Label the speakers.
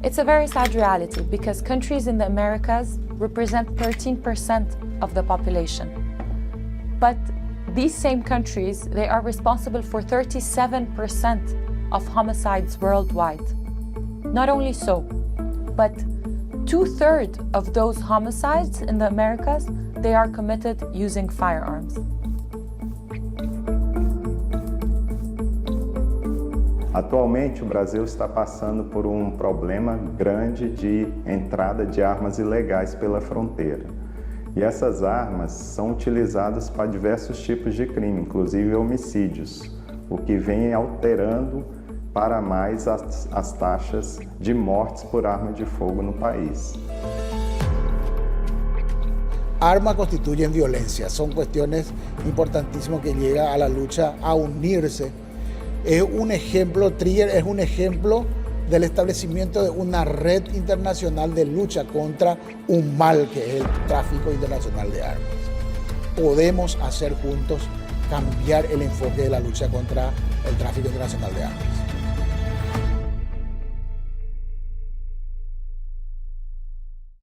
Speaker 1: It's a very sad reality because countries in the Americas represent 13% of the population. But these same countries, they are responsible for 37% of homicides worldwide. Not only so, but 2/3 of those homicides in the Americas, they are committed using firearms.
Speaker 2: Atualmente, o Brasil está passando por um problema grande de entrada de armas ilegais pela fronteira. E essas armas são utilizadas para diversos tipos de crime, inclusive homicídios, o que vem alterando para mais as taxas de mortes por arma de fogo no país.
Speaker 3: Armas constituyen violencia, son cuestiones importantísimas que llegan a la lucha a unirse. Es un ejemplo, Trigger es un ejemplo del establecimiento de una red internacional de lucha contra un mal que es el tráfico internacional de armas. Podemos hacer juntos cambiar el enfoque de la lucha contra el tráfico internacional de armas.